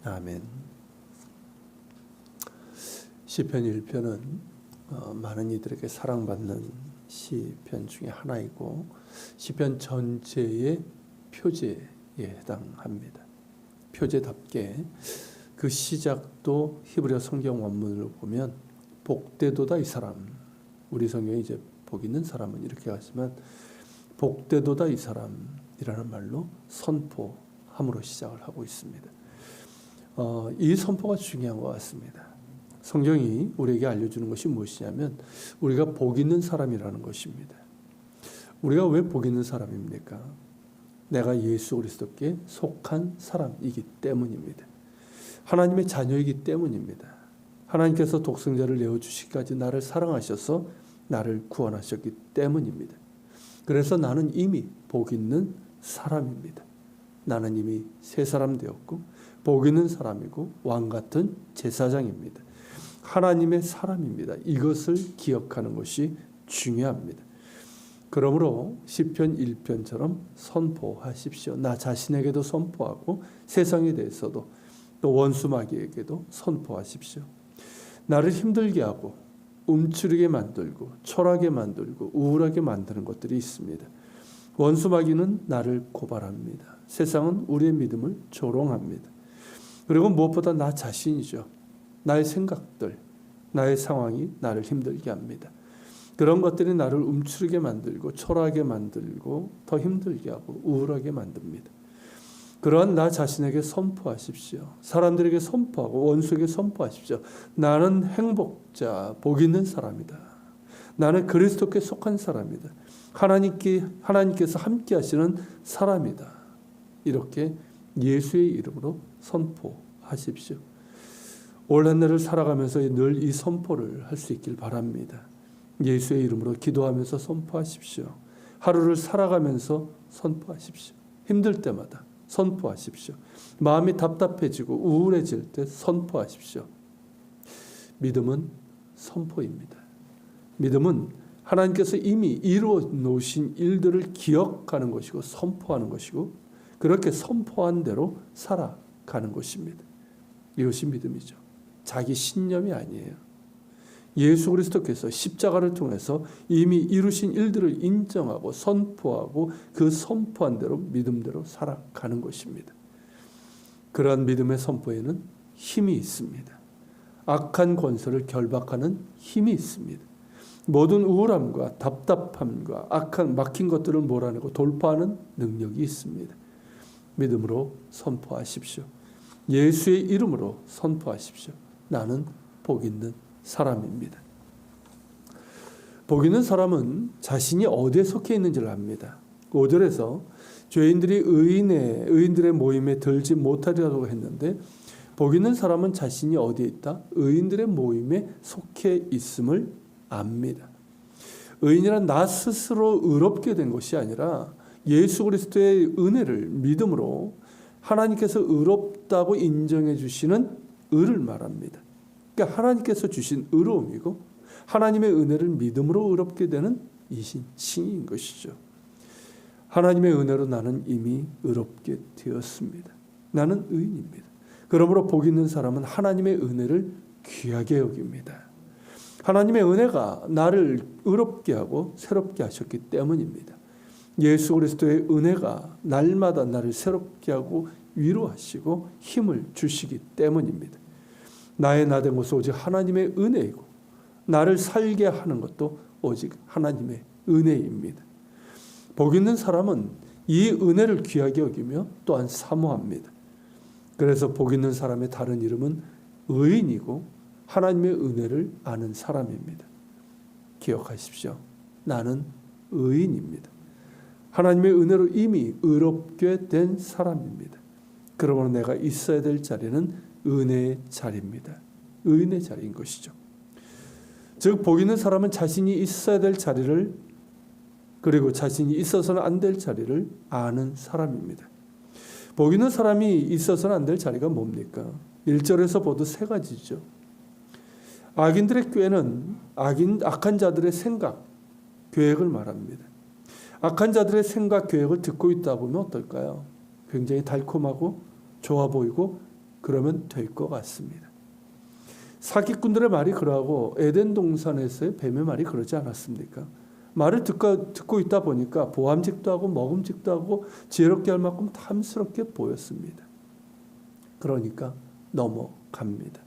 아멘. 시편 1편은 많은 이들에게 사랑받는 시편 중에 하나이고 시편 전체의 표제에 해당합니다. 표제답게 그 시작도 히브리어 성경 원문을 보면 복되도다 이 사람, 우리 성경에 이제 복 있는 사람은 이렇게 하지만 복되도다 이 사람이라는 말로 선포함으로 시작을 하고 있습니다. 이 선포가 중요한 것 같습니다. 성경이 우리에게 알려주는 것이 무엇이냐면 우리가 복 있는 사람이라는 것입니다. 우리가 왜 복 있는 사람입니까? 내가 예수 그리스도께 속한 사람이기 때문입니다. 하나님의 자녀이기 때문입니다. 하나님께서 독생자를 내어주시기까지 나를 사랑하셔서 나를 구원하셨기 때문입니다. 그래서 나는 이미 복 있는 사람입니다. 나는 이미 새 사람 되었고 복 있는 사람이고 왕같은 제사장입니다. 하나님의 사람입니다. 이것을 기억하는 것이 중요합니다. 그러므로 시편 1편처럼 선포하십시오. 나 자신에게도 선포하고 세상에 대해서도 또 원수 마귀에게도 선포하십시오. 나를 힘들게 하고 움츠리게 만들고 초라하게 만들고 우울하게 만드는 것들이 있습니다. 원수 마귀는 나를 고발합니다. 세상은 우리의 믿음을 조롱합니다. 그리고 무엇보다 나 자신이죠. 나의 생각들, 나의 상황이 나를 힘들게 합니다. 그런 것들이 나를 움츠리게 만들고 초라하게 만들고 더 힘들게 하고 우울하게 만듭니다. 그러한 나 자신에게 선포하십시오. 사람들에게 선포하고 원수에게 선포하십시오. 나는 행복자, 복 있는 사람이다. 나는 그리스도께 속한 사람이다. 하나님께서 함께 하시는 사람이다. 이렇게 예수의 이름으로 선포하십시오. 올 한 해를 살아가면서 늘 이 선포를 할 수 있길 바랍니다. 예수의 이름으로 기도하면서 선포하십시오. 하루를 살아가면서 선포하십시오. 힘들 때마다 선포하십시오. 마음이 답답해지고 우울해질 때 선포하십시오. 믿음은 선포입니다. 믿음은 하나님께서 이미 이루어 놓으신 일들을 기억하는 것이고 선포하는 것이고 그렇게 선포한 대로 살아가는 것입니다. 이것이 믿음이죠. 자기 신념이 아니에요. 예수 그리스도께서 십자가를 통해서 이미 이루신 일들을 인정하고 선포하고 그 선포한 대로 믿음대로 살아가는 것입니다. 그러한 믿음의 선포에는 힘이 있습니다. 악한 권세를 결박하는 힘이 있습니다. 모든 우울함과 답답함과 악한 막힌 것들을 몰아내고 돌파하는 능력이 있습니다. 믿음으로 선포하십시오. 예수의 이름으로 선포하십시오. 나는 복 있는 사람입니다. 복 있는 사람은 자신이 어디에 속해 있는지를 압니다. 5절에서 죄인들이 의인들의 모임에 들지 못하리라고 했는데 복 있는 사람은 자신이 어디에 있다? 의인들의 모임에 속해 있음을 압니다. 의인이란 나 스스로 의롭게 된 것이 아니라 예수 그리스도의 은혜를 믿음으로 하나님께서 의롭다고 인정해 주시는 의를 말합니다. 그러니까 하나님께서 주신 의로움이고 하나님의 은혜를 믿음으로 의롭게 되는 이신 칭인 것이죠. 하나님의 은혜로 나는 이미 의롭게 되었습니다. 나는 의인입니다. 그러므로 복 있는 사람은 하나님의 은혜를 귀하게 여깁니다. 하나님의 은혜가 나를 의롭게 하고 새롭게 하셨기 때문입니다. 예수 그리스도의 은혜가 날마다 나를 새롭게 하고 위로하시고 힘을 주시기 때문입니다. 나의 나된 것은 오직 하나님의 은혜이고 나를 살게 하는 것도 오직 하나님의 은혜입니다. 복 있는 사람은 이 은혜를 귀하게 여기며 또한 사모합니다. 그래서 복 있는 사람의 다른 이름은 의인이고 하나님의 은혜를 아는 사람입니다. 기억하십시오. 나는 의인입니다. 하나님의 은혜로 이미 의롭게 된 사람입니다. 그러므로 내가 있어야 될 자리는 은혜의 자리입니다. 의인의 자리인 것이죠. 즉 복 있는 사람은 자신이 있어야 될 자리를 그리고 자신이 있어서는 안 될 자리를 아는 사람입니다. 복 있는 사람이 있어서는 안 될 자리가 뭡니까? 1절에서 보도 세 가지죠. 악인들의 꾀는 악한 자들의 생각, 계획을 말합니다. 악한 자들의 생각, 계획을 듣고 있다 보면 어떨까요? 굉장히 달콤하고 좋아 보이고 그러면 될 것 같습니다. 사기꾼들의 말이 그러하고 에덴 동산에서의 뱀의 말이 그러지 않았습니까? 말을 듣고 있다 보니까 보암직도 하고 먹음직도 하고 지혜롭게 할 만큼 탐스럽게 보였습니다. 그러니까 넘어갑니다.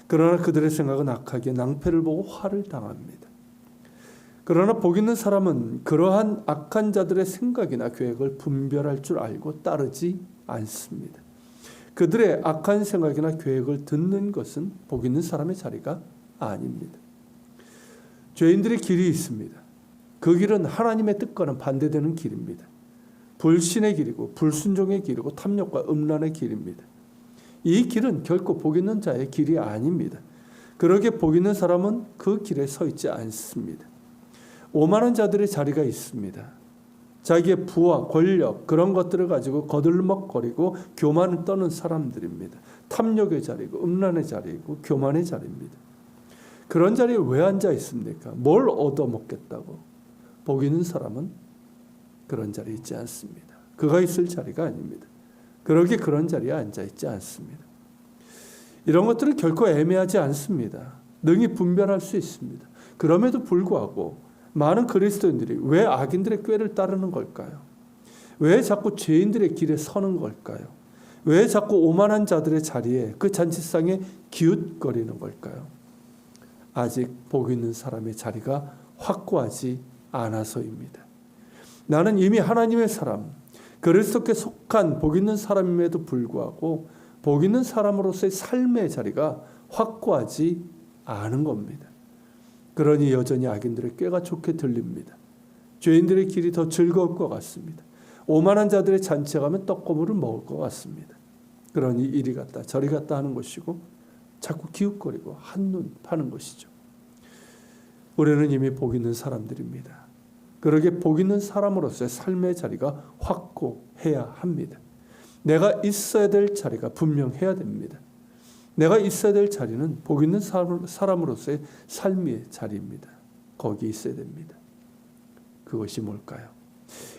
그러나 그들의 생각은 악하게 낭패를 보고 화를 당합니다. 그러나 복 있는 사람은 그러한 악한 자들의 생각이나 계획을 분별할 줄 알고 따르지 않습니다. 그들의 악한 생각이나 계획을 듣는 것은 복 있는 사람의 자리가 아닙니다. 죄인들의 길이 있습니다. 그 길은 하나님의 뜻과는 반대되는 길입니다. 불신의 길이고 불순종의 길이고 탐욕과 음란의 길입니다. 이 길은 결코 복 있는 자의 길이 아닙니다. 그러기에 복 있는 사람은 그 길에 서 있지 않습니다. 오만한 자들의 자리가 있습니다. 자기의 부와 권력 그런 것들을 가지고 거들먹거리고 교만을 떠는 사람들입니다. 탐욕의 자리고 음란의 자리고 교만의 자리입니다. 그런 자리에 왜 앉아 있습니까? 뭘 얻어먹겠다고? 복 있는 사람은 그런 자리에 있지 않습니다. 그가 있을 자리가 아닙니다. 그러기에 그런 자리에 앉아 있지 않습니다. 이런 것들은 결코 애매하지 않습니다. 능히 분별할 수 있습니다. 그럼에도 불구하고 많은 그리스도인들이 왜 악인들의 꾀를 따르는 걸까요? 왜 자꾸 죄인들의 길에 서는 걸까요? 왜 자꾸 오만한 자들의 자리에 그 잔치상에 기웃거리는 걸까요? 아직 복 있는 사람의 자리가 확고하지 않아서입니다. 나는 이미 하나님의 사람, 그리스도께 속한 복 있는 사람임에도 불구하고 복 있는 사람으로서의 삶의 자리가 확고하지 않은 겁니다. 그러니 여전히 악인들의 꾀가 좋게 들립니다. 죄인들의 길이 더 즐거울 것 같습니다. 오만한 자들의 잔치에 가면 떡고물을 먹을 것 같습니다. 그러니 이리 갔다 저리 갔다 하는 것이고 자꾸 기웃거리고 한눈 파는 것이죠. 우리는 이미 복 있는 사람들입니다. 그러기에 복 있는 사람으로서의 삶의 자리가 확고해야 합니다. 내가 있어야 될 자리가 분명해야 됩니다. 내가 있어야 될 자리는 복 있는 사람으로서의 삶의 자리입니다. 거기 있어야 됩니다. 그것이 뭘까요?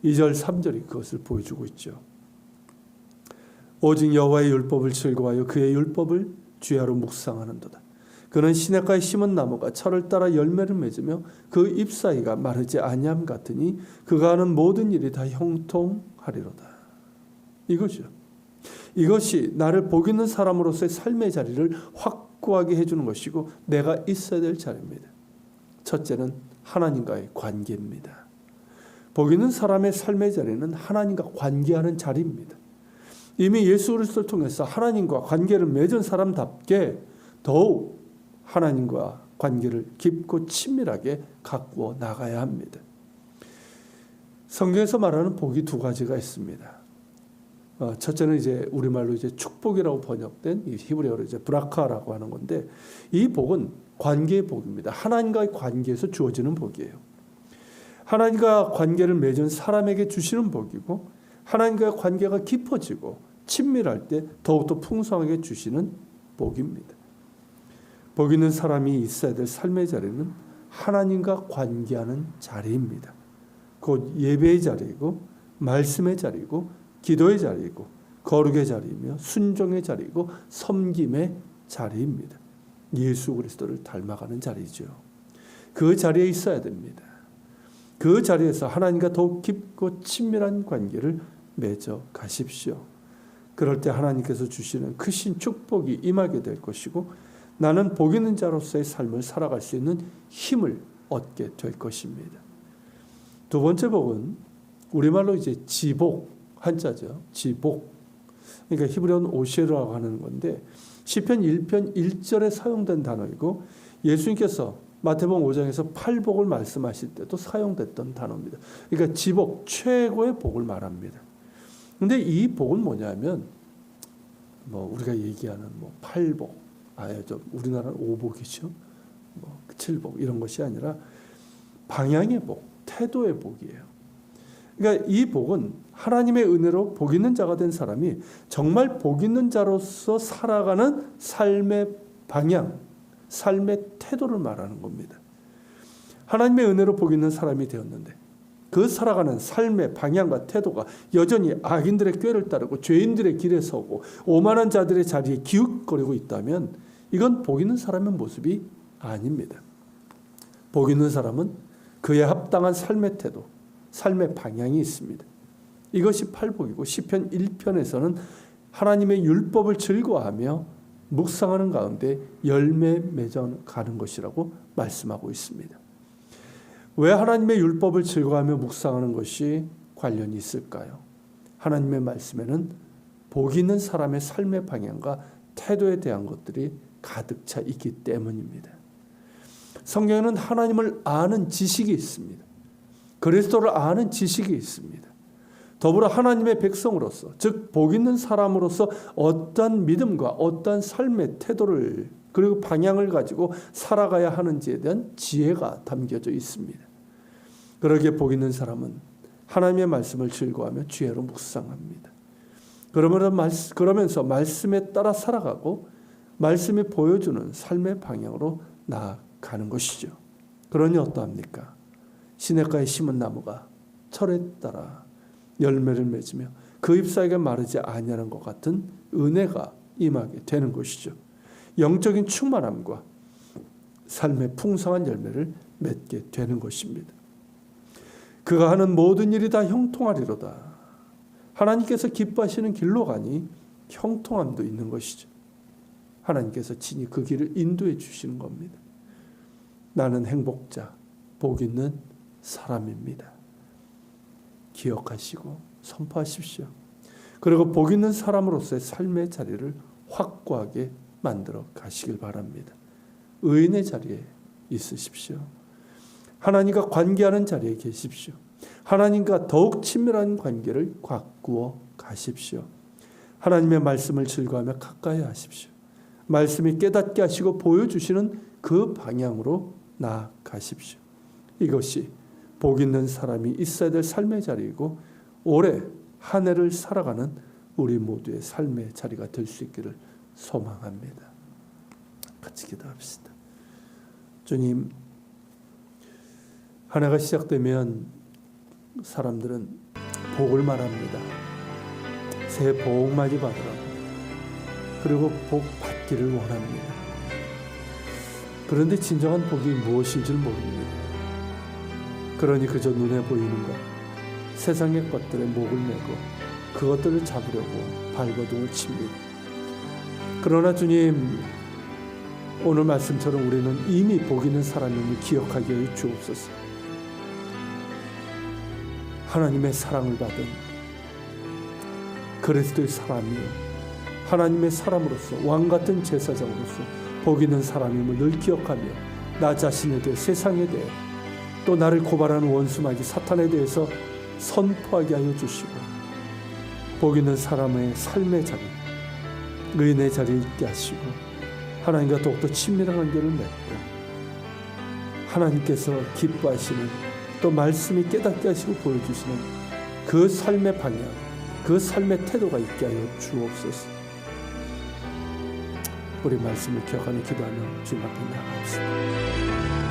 2절 3절이 그것을 보여주고 있죠. 오직 여호와의 율법을 즐거워하여 그의 율법을 주야로 묵상하는도다. 그는 시냇가에 심은 나무가 철을 따라 열매를 맺으며 그 잎사이가 마르지 아니함 같으니 그가 하는 모든 일이 다 형통하리로다. 이거죠. 이것이 나를 복 있는 사람으로서의 삶의 자리를 확고하게 해주는 것이고 내가 있어야 될 자리입니다. 첫째는 하나님과의 관계입니다. 복 있는 사람의 삶의 자리는 하나님과 관계하는 자리입니다. 이미 예수 그리스도를 통해서 하나님과 관계를 맺은 사람답게 더욱 하나님과 관계를 깊고 친밀하게 가꾸어 나가야 합니다. 성경에서 말하는 복이 두 가지가 있습니다. 첫째는 이제 우리말로 이제 축복이라고 번역된 이 히브리어로 이제 브라카라고 하는 건데 이 복은 관계의 복입니다. 하나님과의 관계에서 주어지는 복이에요. 하나님과 관계를 맺은 사람에게 주시는 복이고 하나님과의 관계가 깊어지고 친밀할 때 더욱더 풍성하게 주시는 복입니다. 복 있는 사람이 있어야 될 삶의 자리는 하나님과 관계하는 자리입니다. 곧 예배의 자리이고 말씀의 자리이고 기도의 자리이고 거룩의 자리이며 순종의 자리이고 섬김의 자리입니다. 예수 그리스도를 닮아가는 자리죠. 그 자리에 있어야 됩니다. 그 자리에서 하나님과 더욱 깊고 친밀한 관계를 맺어 가십시오. 그럴 때 하나님께서 주시는 크신 축복이 임하게 될 것이고 나는 복 있는 자로서의 삶을 살아갈 수 있는 힘을 얻게 될 것입니다. 두 번째 복은 우리말로 이제 지복, 한자죠. 지복. 그러니까 히브리어는 오셰르라고 하는 건데 시편 1편 1절에 사용된 단어이고 예수님께서 마태복음 5장에서 팔복을 말씀하실 때도 사용됐던 단어입니다. 그러니까 지복, 최고의 복을 말합니다. 근데 이 복은 뭐냐면 우리가 얘기하는 팔복, 우리나라는 오복이죠. 칠복 이런 것이 아니라 방향의 복, 태도의 복이에요. 그러니까 이 복은 하나님의 은혜로 복 있는 자가 된 사람이 정말 복 있는 자로서 살아가는 삶의 방향, 삶의 태도를 말하는 겁니다. 하나님의 은혜로 복 있는 사람이 되었는데 그 살아가는 삶의 방향과 태도가 여전히 악인들의 꾀를 따르고 죄인들의 길에 서고 오만한 자들의 자리에 기웃거리고 있다면 이건 복 있는 사람의 모습이 아닙니다. 복 있는 사람은 그에 합당한 삶의 태도, 삶의 방향이 있습니다. 이것이 팔복이고 시편 1편에서는 하나님의 율법을 즐거워하며 묵상하는 가운데 열매 맺어가는 것이라고 말씀하고 있습니다. 왜 하나님의 율법을 즐거워하며 묵상하는 것이 관련이 있을까요? 하나님의 말씀에는 복 있는 사람의 삶의 방향과 태도에 대한 것들이 가득 차 있기 때문입니다. 성경에는 하나님을 아는 지식이 있습니다. 그리스도를 아는 지식이 있습니다. 더불어 하나님의 백성으로서, 즉 복 있는 사람으로서 어떠한 믿음과 어떠한 삶의 태도를 그리고 방향을 가지고 살아가야 하는지에 대한 지혜가 담겨져 있습니다. 그러기에 복 있는 사람은 하나님의 말씀을 즐거워하며 지혜로 묵상합니다. 그러면서 말씀에 따라 살아가고 말씀이 보여주는 삶의 방향으로 나아가는 것이죠. 그러니 어떠합니까? 시냇가에 심은 나무가 철에 따라 열매를 맺으며 그 잎사귀가 마르지 아니하는 것 같은 은혜가 임하게 되는 것이죠. 영적인 충만함과 삶의 풍성한 열매를 맺게 되는 것입니다. 그가 하는 모든 일이 다 형통하리로다. 하나님께서 기뻐하시는 길로 가니 형통함도 있는 것이죠. 하나님께서 친히 그 길을 인도해 주시는 겁니다. 나는 행복자, 복 있는 사람입니다. 기억하시고 선포하십시오. 그리고 복 있는 사람으로서의 삶의 자리를 확고하게 만들어 가시길 바랍니다. 의인의 자리에 있으십시오. 하나님과 관계하는 자리에 계십시오. 하나님과 더욱 친밀한 관계를 가꾸어 가십시오. 하나님의 말씀을 즐거워하며 가까이 하십시오. 말씀이 깨닫게 하시고 보여주시는 그 방향으로 나아가십시오. 이것이 복 있는 사람이 있어야 될 삶의 자리이고 올해 한 해를 살아가는 우리 모두의 삶의 자리가 될 수 있기를 소망합니다. 같이 기도합시다. 주님, 한 해가 시작되면 사람들은 복을 말합니다. 새해 복 많이 받으라고. 그리고 복 받기를 원합니다. 그런데 진정한 복이 무엇인 줄 모릅니다. 그러니 그저 눈에 보이는 것, 세상의 것들에 목을 메고 그것들을 잡으려고 발버둥을 칩니다. 그러나 주님, 오늘 말씀처럼 우리는 이미 복 있는 사람임을 기억하게 해 주옵소서. 하나님의 사랑을 받은 그리스도의 사람이요, 하나님의 사람으로서 왕같은 제사장으로서 복 있는 사람임을 늘 기억하며 나 자신에 대해, 세상에 대해, 또 나를 고발하는 원수마귀 사탄에 대해서 선포하게 하여 주시고 복 있는 사람의 삶의 자리, 의인의 자리에 있게 하시고 하나님과 더욱더 친밀한 관계를 맺고 하나님께서 기뻐하시는, 또 말씀이 깨닫게 하시고 보여주시는 그 삶의 방향, 그 삶의 태도가 있게 하여 주옵소서. 우리 말씀을 기억하며 기도하며 주님 앞에 나아갑시다.